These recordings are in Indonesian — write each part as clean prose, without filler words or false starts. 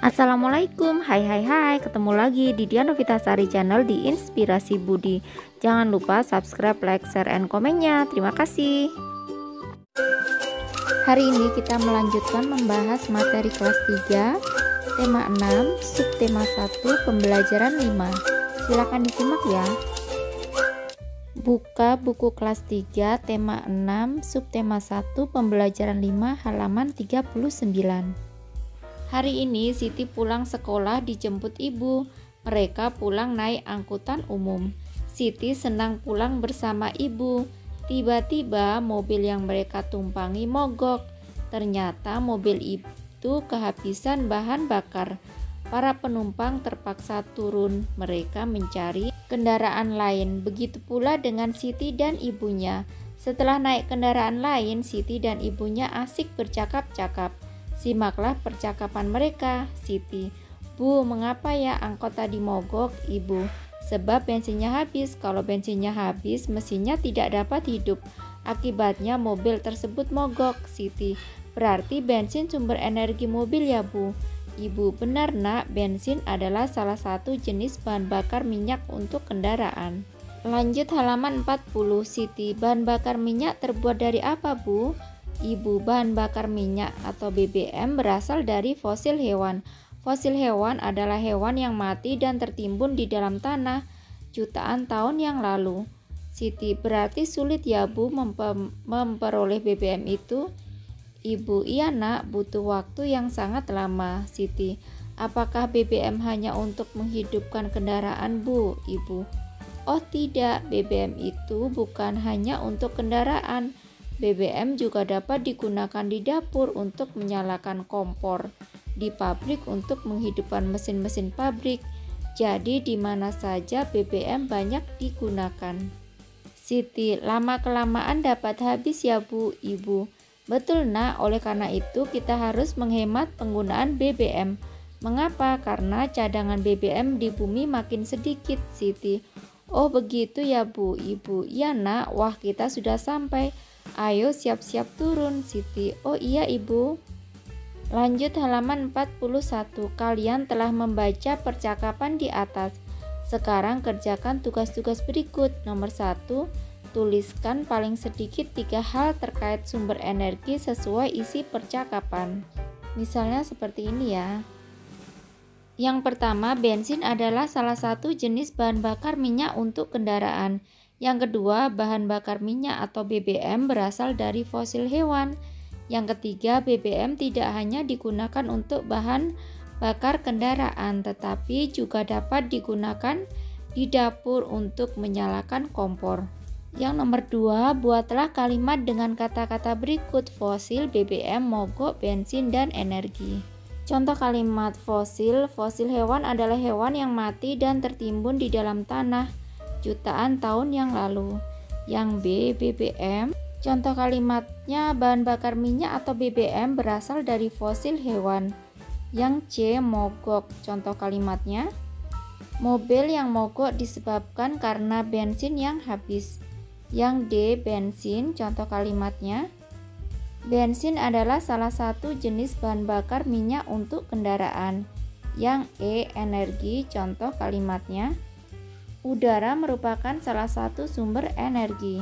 Assalamualaikum, hai, ketemu lagi di Dian Novitasari Channel di Inspirasi Budi. Jangan lupa subscribe, like, share, and komennya. Terima kasih. Hari ini kita melanjutkan membahas materi kelas 3, tema 6, subtema 1, pembelajaran 5. Silakan disimak ya. Buka buku kelas 3, tema 6, subtema 1, pembelajaran 5, halaman 39. Hari ini Siti pulang sekolah dijemput ibu. Mereka pulang naik angkutan umum. Siti senang pulang bersama ibu. Tiba-tiba mobil yang mereka tumpangi mogok. Ternyata mobil itu kehabisan bahan bakar. Para penumpang terpaksa turun. Mereka mencari kendaraan lain. Begitu pula dengan Siti dan ibunya. Setelah naik kendaraan lain, Siti dan ibunya asik bercakap-cakap. Simaklah percakapan mereka. Siti: "Bu, mengapa ya angkot tadi mogok?" Ibu: "Sebab bensinnya habis. Kalau bensinnya habis, mesinnya tidak dapat hidup. Akibatnya mobil tersebut mogok." Siti: "Berarti bensin sumber energi mobil ya, Bu?" Ibu: "Benar, Nak. Bensin adalah salah satu jenis bahan bakar minyak untuk kendaraan." Lanjut halaman 40. Siti: "Bahan bakar minyak terbuat dari apa, Bu?" Ibu: "Bahan bakar minyak atau BBM berasal dari fosil hewan. Fosil hewan adalah hewan yang mati dan tertimbun di dalam tanah jutaan tahun yang lalu." Siti: "Berarti sulit ya, Bu, memperoleh BBM itu?" Ibu: "Iya, Nak, butuh waktu yang sangat lama." Siti: "Apakah BBM hanya untuk menghidupkan kendaraan, Bu?" Ibu: "Oh tidak, BBM itu bukan hanya untuk kendaraan. BBM juga dapat digunakan di dapur untuk menyalakan kompor, di pabrik untuk menghidupkan mesin-mesin pabrik. Jadi di mana saja BBM banyak digunakan." Siti: "Lama-kelamaan dapat habis ya, Bu." Ibu: "Betul, Nak, oleh karena itu kita harus menghemat penggunaan BBM." "Mengapa?" "Karena cadangan BBM di bumi makin sedikit." Siti: "Oh begitu ya, Bu." Ibu: "Ya, Nak. Wah, kita sudah sampai. Ayo siap-siap turun." Siti: "Oh iya, Ibu." Lanjut halaman 41. Kalian telah membaca percakapan di atas. Sekarang kerjakan tugas-tugas berikut. Nomor 1. Tuliskan paling sedikit 3 hal terkait sumber energi sesuai isi percakapan. Misalnya seperti ini ya. Yang pertama, bensin adalah salah satu jenis bahan bakar minyak untuk kendaraan. Yang kedua, bahan bakar minyak atau BBM berasal dari fosil hewan. Yang ketiga, BBM tidak hanya digunakan untuk bahan bakar kendaraan, tetapi juga dapat digunakan di dapur untuk menyalakan kompor. Yang nomor 2, buatlah kalimat dengan kata-kata berikut: fosil, BBM, mogok, bensin, dan energi. Contoh kalimat: fosil. Fosil hewan adalah hewan yang mati dan tertimbun di dalam tanah jutaan tahun yang lalu. Yang B, BBM. Contoh kalimatnya: bahan bakar minyak atau BBM berasal dari fosil hewan. Yang C, mogok. Contoh kalimatnya: mobil yang mogok disebabkan karena bensin yang habis. Yang D, bensin. Contoh kalimatnya: bensin adalah salah satu jenis bahan bakar minyak untuk kendaraan. Yang E, energi. Contoh kalimatnya: udara merupakan salah satu sumber energi.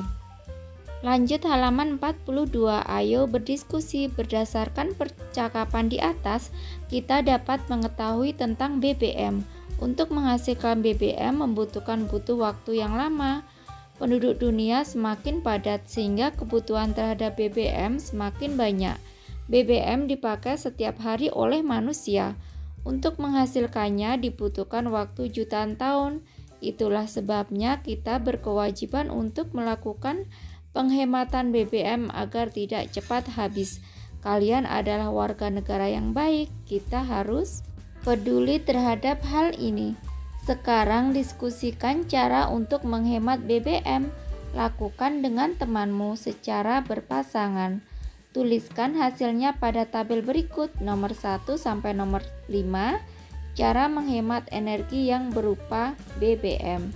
Lanjut halaman 42. Ayo berdiskusi. Berdasarkan percakapan di atas, kita dapat mengetahui tentang BBM. Untuk menghasilkan BBM membutuhkan waktu yang lama. Penduduk dunia semakin padat sehingga kebutuhan terhadap BBM semakin banyak. BBM dipakai setiap hari oleh manusia. Untuk menghasilkannya dibutuhkan waktu jutaan tahun. Itulah sebabnya kita berkewajiban untuk melakukan penghematan BBM agar tidak cepat habis. Kalian adalah warga negara yang baik. Kita harus peduli terhadap hal ini. Sekarang diskusikan cara untuk menghemat BBM. Lakukan dengan temanmu secara berpasangan. Tuliskan hasilnya pada tabel berikut. Nomor 1 sampai nomor 5. Cara menghemat energi yang berupa BBM.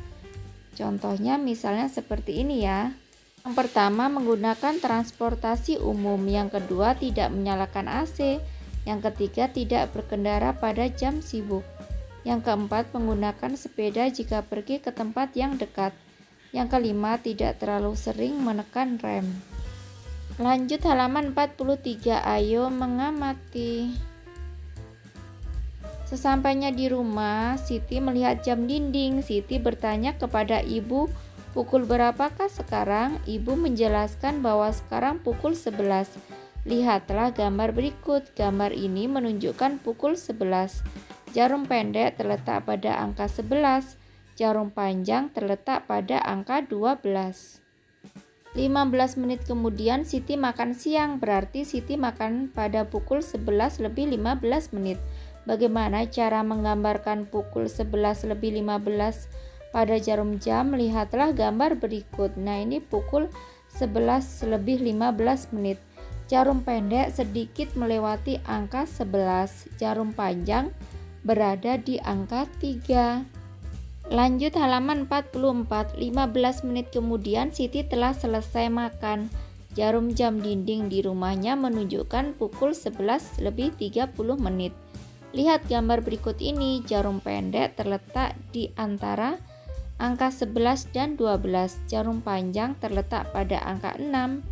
Contohnya misalnya seperti ini ya. Yang pertama, menggunakan transportasi umum. Yang kedua, tidak menyalakan AC. Yang ketiga, tidak berkendara pada jam sibuk. Yang keempat, menggunakan sepeda jika pergi ke tempat yang dekat. Yang kelima, tidak terlalu sering menekan rem. Lanjut halaman 43, ayo mengamati. Sesampainya di rumah, Siti melihat jam dinding. Siti bertanya kepada ibu, pukul berapakah sekarang? Ibu menjelaskan bahwa sekarang pukul 11. Lihatlah gambar berikut. Gambar ini menunjukkan pukul 11. Jarum pendek terletak pada angka 11. Jarum panjang terletak pada angka 12. 15 menit kemudian Siti makan siang, berarti Siti makan pada pukul 11 lebih 15 menit. Bagaimana cara menggambarkan pukul 11 lebih 15 pada jarum jam? Lihatlah gambar berikut. Nah, ini pukul 11 lebih 15 menit. Jarum pendek sedikit melewati angka 11. Jarum panjang berada di angka 3. Lanjut halaman 44. 15 menit kemudian Siti telah selesai makan. Jarum jam dinding di rumahnya menunjukkan pukul 11 lebih 30 menit. Lihat gambar berikut ini. Jarum pendek terletak di antara angka 11 dan 12. Jarum panjang terletak pada angka 6.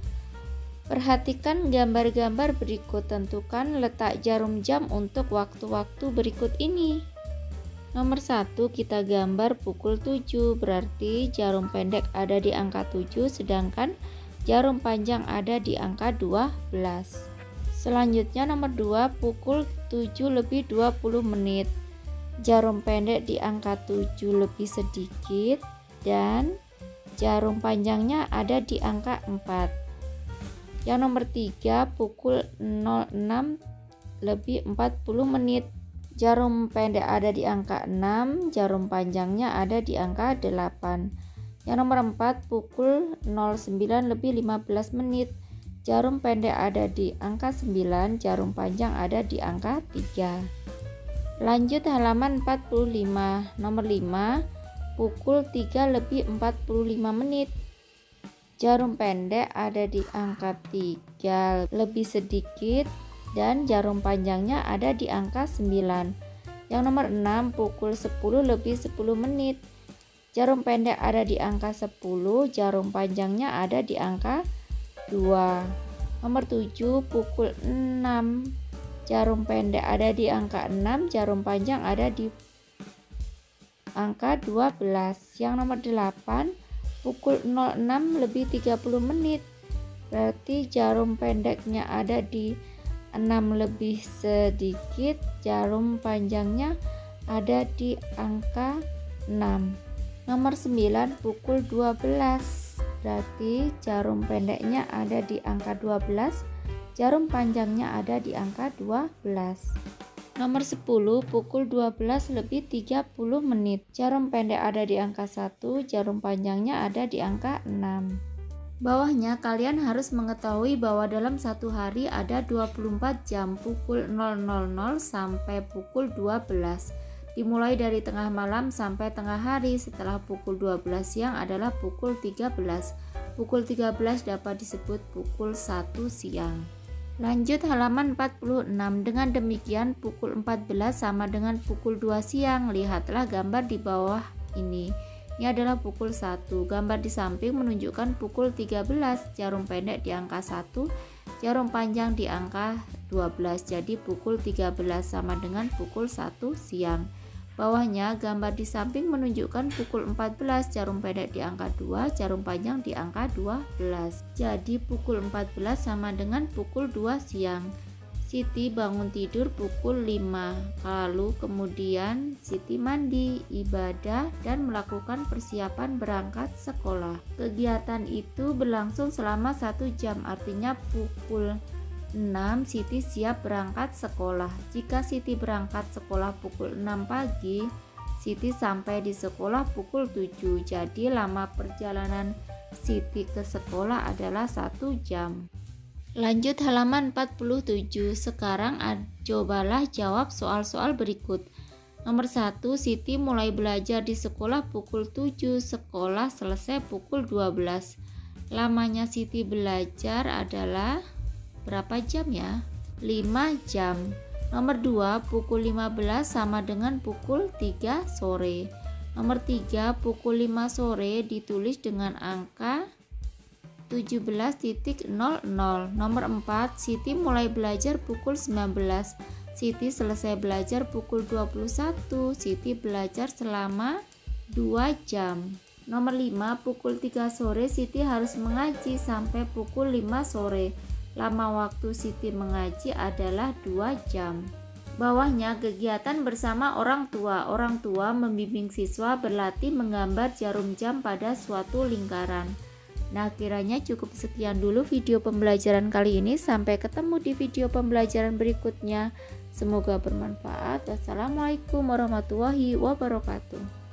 Perhatikan gambar-gambar berikut. Tentukan letak jarum jam untuk waktu-waktu berikut ini. Nomor 1, kita gambar pukul 7, berarti jarum pendek ada di angka 7, sedangkan jarum panjang ada di angka 12. Selanjutnya nomor 2, pukul 7 lebih 20 menit. Jarum pendek di angka 7 lebih sedikit dan jarum panjangnya ada di angka 4. Yang nomor 3, pukul 06 lebih 40 menit. Jarum pendek ada di angka 6, jarum panjangnya ada di angka 8. Yang nomor 4, pukul 09 lebih 15 menit. Jarum pendek ada di angka 9, jarum panjang ada di angka 3. Lanjut halaman 45. Nomor 5, pukul 3 lebih 45 menit. Jarum pendek ada di angka 3 lebih sedikit dan jarum panjangnya ada di angka 9. Yang nomor 6, pukul 10 lebih 10 menit. Jarum pendek ada di angka 10, jarum panjangnya ada di angka 2. Nomor 7, pukul 6. Jarum pendek ada di angka 6, jarum panjang ada di angka 12. Yang nomor 8, pukul 06 lebih 30 menit. Berarti jarum pendeknya ada di 6 lebih sedikit, jarum panjangnya ada di angka 6. Nomor 9, pukul 12. Berarti jarum pendeknya ada di angka 12, jarum panjangnya ada di angka 12. Nomor 10, pukul 12 lebih 30 menit. Jarum pendek ada di angka 1, jarum panjangnya ada di angka 6. Bawahnya kalian harus mengetahui bahwa dalam satu hari ada 24 jam, pukul 000 sampai pukul 12. Dimulai dari tengah malam sampai tengah hari. Setelah pukul 12 siang adalah pukul 13. Pukul 13 dapat disebut pukul 1 siang. Lanjut halaman 46. Dengan demikian pukul 14 sama dengan pukul 2 siang. Lihatlah gambar di bawah ini. Ini adalah pukul 1. Gambar di samping menunjukkan pukul 13. Jarum pendek di angka 1, jarum panjang di angka 12. Jadi pukul 13 sama dengan pukul 1 siang. Bawahnya gambar di samping menunjukkan pukul 14, jarum pendek di angka 2, jarum panjang di angka 12. Jadi pukul 14 sama dengan pukul 2 siang. Siti bangun tidur pukul 5. Lalu kemudian Siti mandi, ibadah, dan melakukan persiapan berangkat sekolah. Kegiatan itu berlangsung selama 1 jam, artinya pukul 6 Siti siap berangkat sekolah. Jika Siti berangkat sekolah pukul 6 pagi, Siti sampai di sekolah pukul 7. Jadi lama perjalanan Siti ke sekolah adalah 1 jam. Lanjut halaman 47. Sekarang cobalah jawab soal-soal berikut. Nomor 1, Siti mulai belajar di sekolah pukul 7, sekolah selesai pukul 12. Lamanya Siti belajar adalah berapa jam ya? 5 jam. Nomor 2, pukul 15 sama dengan pukul 3 sore. Nomor 3, pukul 5 sore ditulis dengan angka 17.00. Nomor 4, Siti mulai belajar pukul 19. Siti selesai belajar pukul 21. Siti belajar selama 2 jam. Nomor 5, pukul 3 sore Siti harus mengaji sampai pukul 5 sore. Lama waktu Siti mengaji adalah 2 jam. Bawahnya kegiatan bersama orang tua. Orang tua membimbing siswa berlatih menggambar jarum jam pada suatu lingkaran. Nah, kiranya cukup sekian dulu video pembelajaran kali ini. Sampai ketemu di video pembelajaran berikutnya. Semoga bermanfaat. Wassalamualaikum warahmatullahi wabarakatuh.